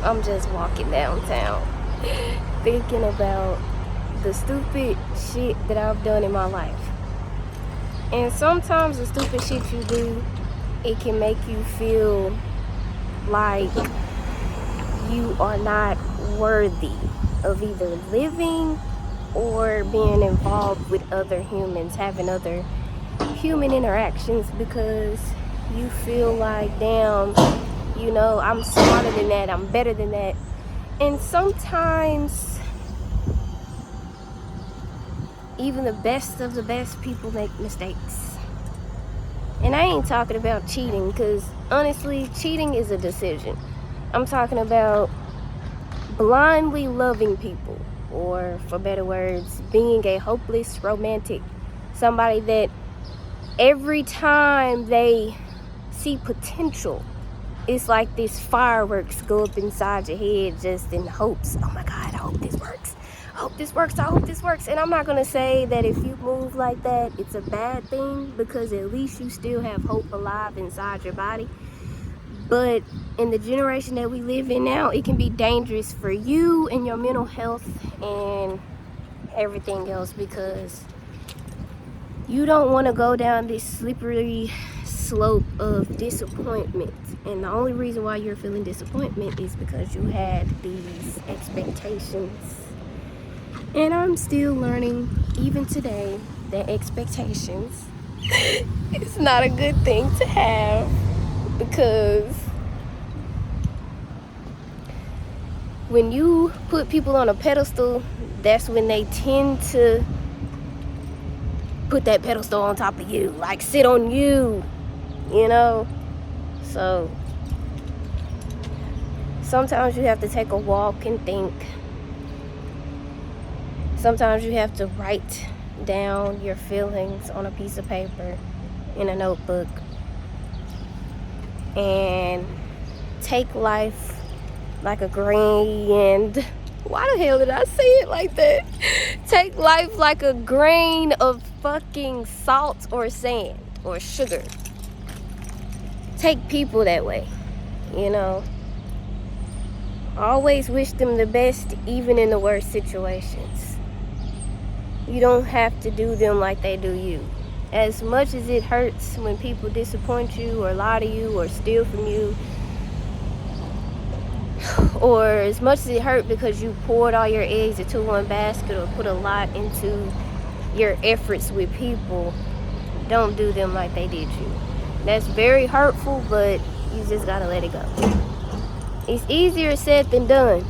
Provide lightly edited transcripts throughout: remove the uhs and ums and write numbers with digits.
I'm just walking downtown thinking about the stupid shit that I've done in my life. And sometimes the stupid shit you do, it can make you feel like you are not worthy of either living or being involved with other humans, having other human interactions, because you feel like, damn, I'm smarter than that, I'm better than that. And sometimes even the best of the best people make mistakes. And I ain't talking about cheating, because honestly, cheating is a decision. I'm talking about blindly loving people, or for better words, being a hopeless romantic. Somebody that every time they see potential, it's like this fireworks go up inside your head, just in hopes. Oh my God, I hope this works. I hope this works. I hope this works. And I'm not going to say that if you move like that, it's a bad thing, because at least you still have hope alive inside your body. But in the generation that we live in now, it can be dangerous for you and your mental health and everything else, because you don't want to go down this slippery slope of disappointment. And the only reason why you're feeling disappointment is because you had these expectations. And I'm still learning, even today, that expectations is not a good thing to have, because when you put people on a pedestal, that's when they tend to put that pedestal on top of you, like sit on you, So sometimes you have to take a walk and think. Sometimes you have to write down your feelings on a piece of paper in a notebook and take life like a grain. Why the hell did I say it like that? Take life like a grain of fucking salt or sand or sugar. Take people that way, Always wish them the best, even in the worst situations. You don't have to do them like they do you. As much as it hurts when people disappoint you or lie to you or steal from you, or as much as it hurt because you poured all your eggs into one basket or put a lot into your efforts with people, don't do them like they did you. That's very hurtful, but you just gotta let it go. It's easier said than done,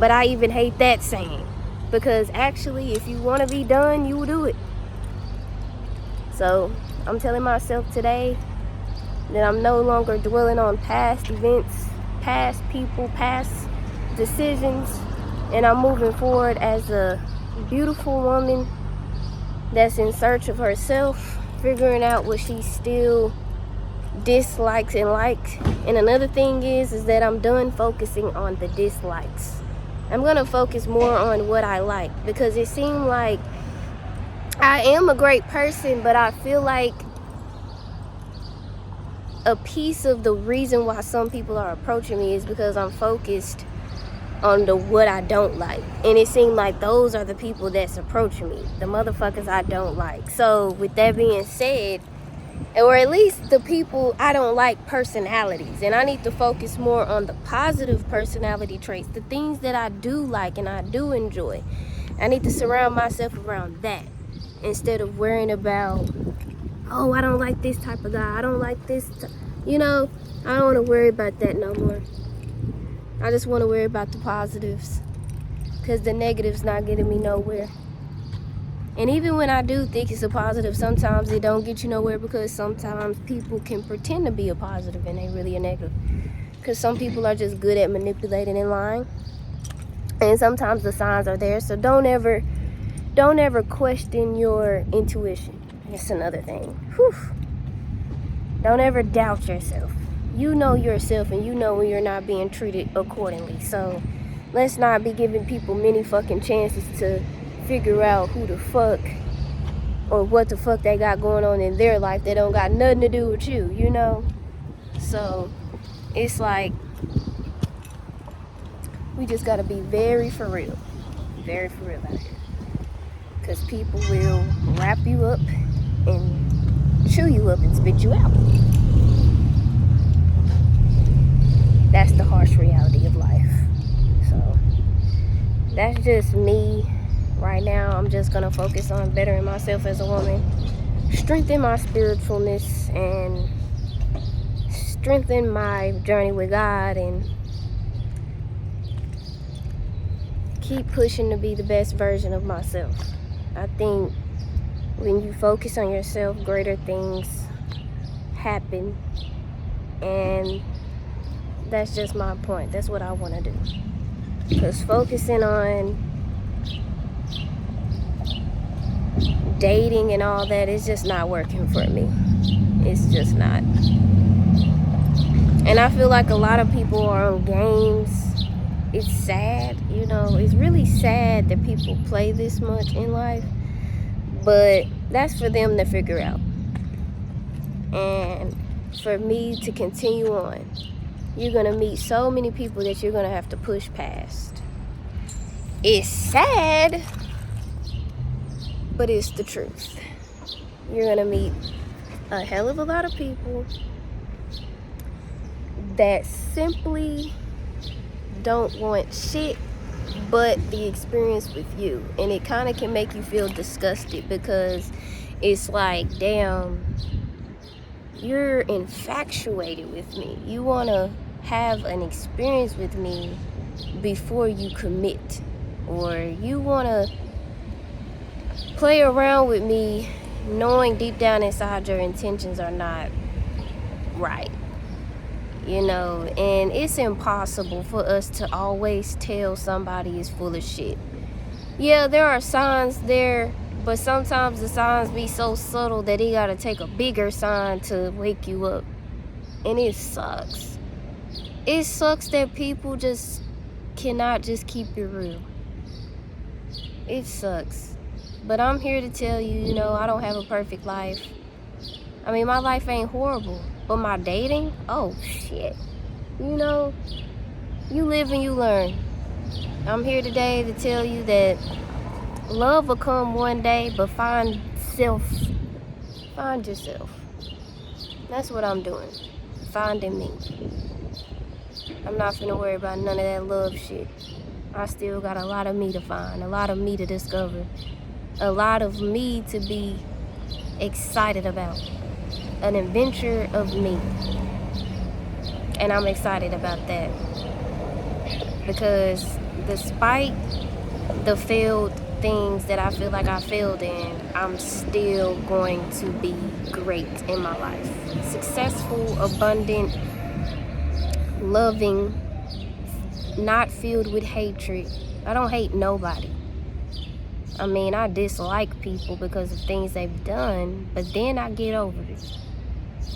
but I even hate that saying, because actually, if you want to be done, you will do it. So I'm telling myself today that I'm no longer dwelling on past events, past people, past decisions, and I'm moving forward as a beautiful woman that's in search of herself, figuring out what she still dislikes and likes. And another thing is that I'm done focusing on the dislikes. I'm gonna focus more on what I like, because it seemed like I am a great person, but I feel like a piece of the reason why some people are approaching me is because I'm focused on the what I don't like. And it seemed like those are the people that's approaching me, the motherfuckers I don't like. So with that being said, or at least the people I don't like personalities, and I need to focus more on the positive personality traits, the things that I do like and I do enjoy. I need to surround myself around that, instead of worrying about, oh, I don't like this type of guy, I don't like this I don't want to worry about that no more. I just want to worry about the positives, because the negatives not getting me nowhere. And even when I do think it's a positive, sometimes it don't get you nowhere, because sometimes people can pretend to be a positive and they really a negative. Because some people are just good at manipulating and lying. And sometimes the signs are there. So don't ever question your intuition. It's another thing. Whew. Don't ever doubt yourself. You know yourself, and you know when you're not being treated accordingly. So let's not be giving people many fucking chances to figure out who the fuck or what the fuck they got going on in their life that don't got nothing to do with you, So it's like, We just gotta be very for real. Very for real out here. Because people will wrap you up and chew you up and spit you out. That's the harsh reality of life. So that's just me right now. I'm just gonna focus on bettering myself as a woman, strengthen my spiritualness, and strengthen my journey with God, and keep pushing to be the best version of myself. I think when you focus on yourself, greater things happen, and that's just my point. That's what I want to do. Because focusing on dating and all that is just not working for me. It's just not. And I feel like a lot of people are on games. It's sad, you know, it's really sad that people play this much in life, but that's for them to figure out. And for me to continue on, you're gonna meet so many people that you're gonna have to push past. It's sad, but it's the truth. You're gonna meet a hell of a lot of people that simply don't want shit but the experience with you. And it kind of can make you feel disgusted, because it's like, damn, you're infatuated with me. You want to have an experience with me before you commit, or you want to play around with me knowing deep down inside your intentions are not right. You know, and it's impossible for us to always tell somebody is full of shit. Yeah, there are signs there, but sometimes the signs be so subtle that he gotta take a bigger sign to wake you up. And it sucks. It sucks that people just cannot just keep it real. It sucks. But I'm here to tell you, you know, I don't have a perfect life. I mean, my life ain't horrible. But my dating, oh shit. You know, you live and you learn. I'm here today to tell you that love will come one day, but find yourself. That's what I'm doing. Finding me. I'm not finna worry about none of that love shit. I still got a lot of me to find, a lot of me to discover, a lot of me to be excited about. An adventure of me, and I'm excited about that, because despite the failed things that I feel like I failed in, I'm still going to be great in my life. Successful, abundant, loving, not filled with hatred. I don't hate nobody. I mean, I dislike people because of things they've done, but then I get over it.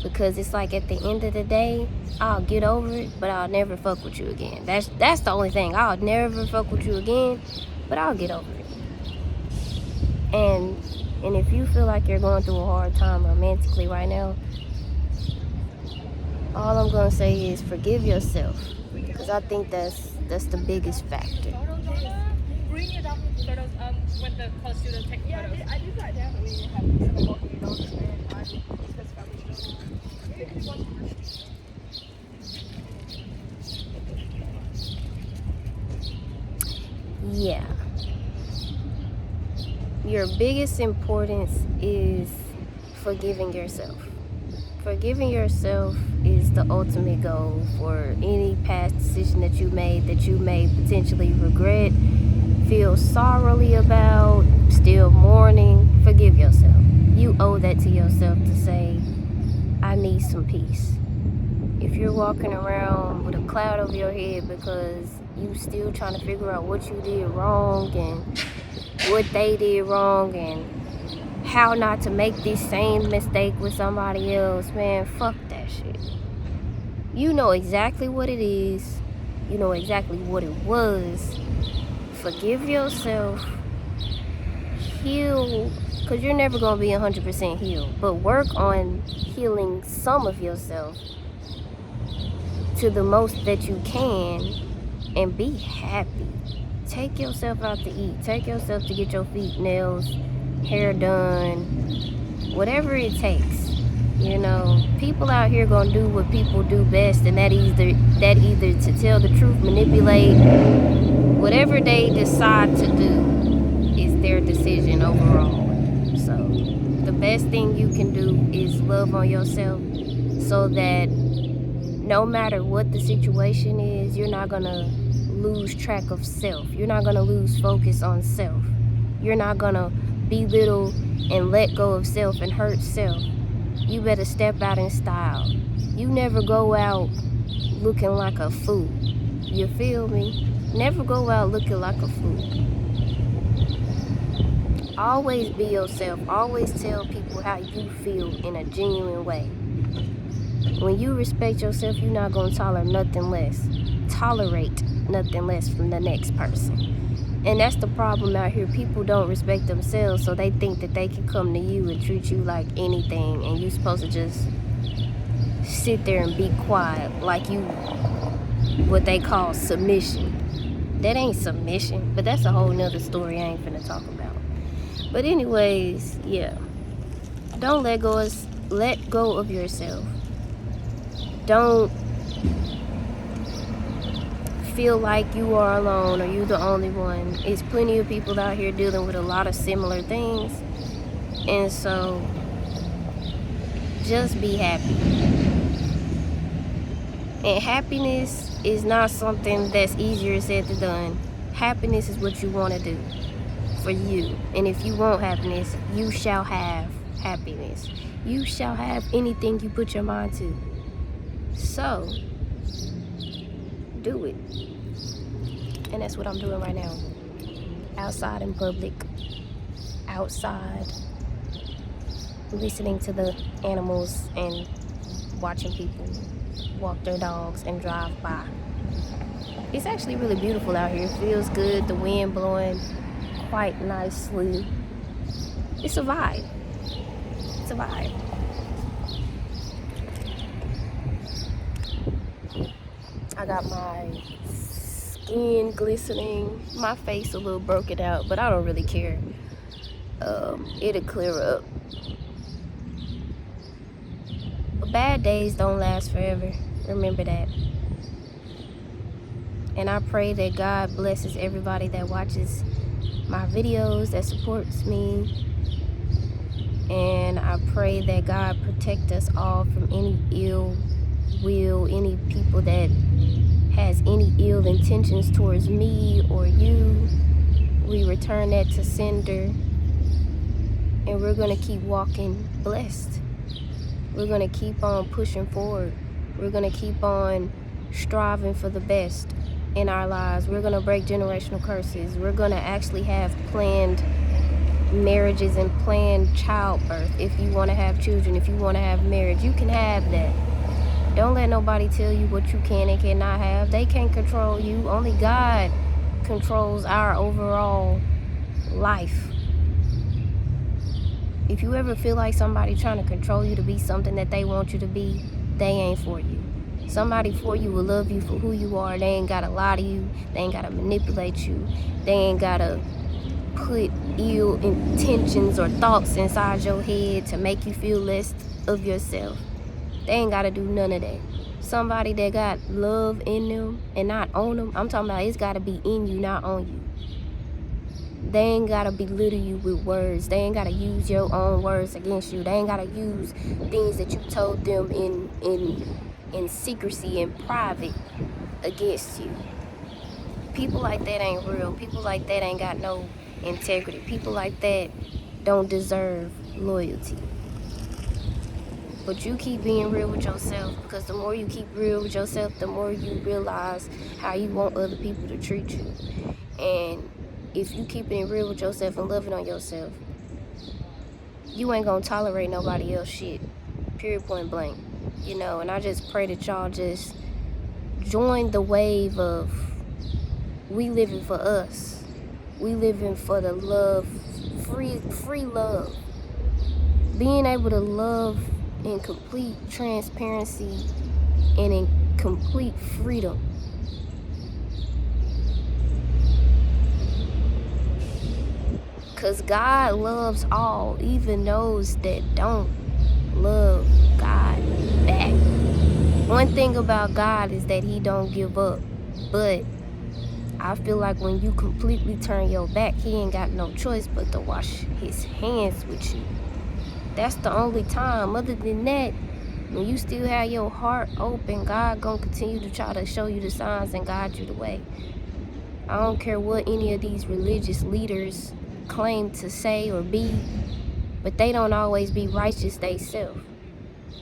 Because it's like, at the end of the day, I'll get over it, but I'll never fuck with you again. That's the only thing. I'll never fuck with you again, but I'll get over it. And if you feel like you're going through a hard time romantically right now, all I'm gonna say is forgive yourself, because I think that's the biggest factor. Bring it up with photos when the college students take photos. I do that now. We have some walking dogs and I specify which dog. Yeah. Your biggest importance is forgiving yourself. Forgiving yourself is the ultimate goal for any past decision that you made that you may potentially regret, feel sorrowfully about, still mourning. Forgive yourself. You owe that to yourself to say, I need some peace. If you're walking around with a cloud over your head because you still trying to figure out what you did wrong and what they did wrong and how not to make this same mistake with somebody else, man, fuck that shit. You know exactly what it is. You know exactly what it was. Forgive yourself. Heal, because you're never going to be 100% healed. But work on healing some of yourself to the most that you can, and be happy. Take yourself out to eat. Take yourself to get your feet, nails, hair done, whatever it takes. You know, people out here gonna do what people do best, and that either to tell the truth, manipulate, whatever they decide to do is their decision overall. So the best thing you can do is love on yourself, so that no matter what the situation is, you're not gonna lose track of self. You're not gonna lose focus on self. You're not gonna belittle and let go of self and hurt self. You better step out in style. You never go out looking like a fool. You feel me? Never go out looking like a fool. Always be yourself. Always tell people how you feel in a genuine way. When you respect yourself, you're not going to tolerate nothing less from the next person. And that's the problem out here. People don't respect themselves, so they think that they can come to you and treat you like anything, and you're supposed to just sit there and be quiet, like you, what they call submission. That ain't submission, but that's a whole nother story I ain't finna talk about. But anyways, yeah. Don't let go of yourself. Don't feel like you are alone or you're the only one. It's plenty of people out here dealing with a lot of similar things. And so just be happy. And happiness is not something that's easier said than done. Happiness is what you want to do for you. And if you want happiness, you shall have happiness. You shall have anything you put your mind to. So do it. And that's what I'm doing right now. Outside in public. Outside. Listening to the animals and watching people walk their dogs and drive by. It's actually really beautiful out here. It feels good. The wind blowing quite nicely. It's a vibe. It's a vibe. I got my skin glistening, my face a little broken out, but I don't really care. It'll clear up. But bad days don't last forever. Remember that. And I pray that God blesses everybody that watches my videos, that supports me. And I pray that God protect us all from any ill will, any people that has any ill intentions towards me or you. We return that to sender, and we're going to keep walking blessed. We're going to keep on pushing forward. We're going to keep on striving for the best in our lives. We're going to break generational curses. We're going to actually have planned marriages and planned childbirth. If you want to have children, if you want to have marriage, you can have that. Don't let nobody tell you what you can and cannot have. They can't control you. Only God controls our overall life. If you ever feel like somebody trying to control you to be something that they want you to be, they ain't for you. Somebody for you will love you for who you are. They ain't gotta lie to you. They ain't gotta manipulate you. They ain't gotta put ill intentions or thoughts inside your head to make you feel less of yourself. They ain't gotta do none of that. Somebody that got love in them and not on them, I'm talking about it's gotta be in you, not on you. They ain't gotta belittle you with words. They ain't gotta use your own words against you. They ain't gotta use things that you told them in secrecy and private against you. People like that ain't real. People like that ain't got no integrity. People like that don't deserve loyalty. But you keep being real with yourself, because the more you keep real with yourself, the more you realize how you want other people to treat you. And if you keep being real with yourself and loving on yourself, you ain't gonna tolerate nobody else shit. Period, point blank. You know, and I just pray that y'all just join the wave of we living for us. We living for the love, free love. Being able to love in complete transparency and in complete freedom. Because God loves all, even those that don't love God back. One thing about God is that he don't give up. But I feel like when you completely turn your back, he ain't got no choice but to wash his hands with you. That's the only time. Other than that, when you still have your heart open, God gonna continue to try to show you the signs and guide you the way. I don't care what any of these religious leaders claim to say or be, but they don't always be righteous theyself.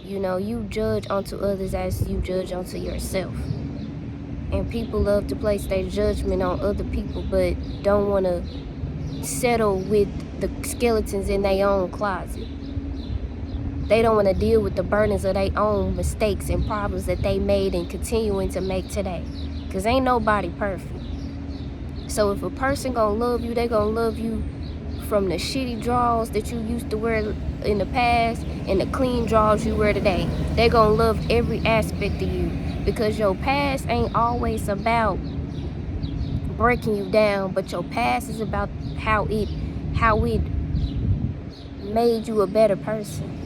You know, you judge unto others as you judge unto yourself. And people love to place their judgment on other people, but don't want to settle with the skeletons in their own closet. They don't want to deal with the burdens of their own mistakes and problems that they made and continuing to make today. Because ain't nobody perfect. So if a person gonna love you, they gonna love you from the shitty drawers that you used to wear in the past and the clean drawers you wear today. They gonna love every aspect of you, because your past ain't always about breaking you down, but your past is about how it made you a better person.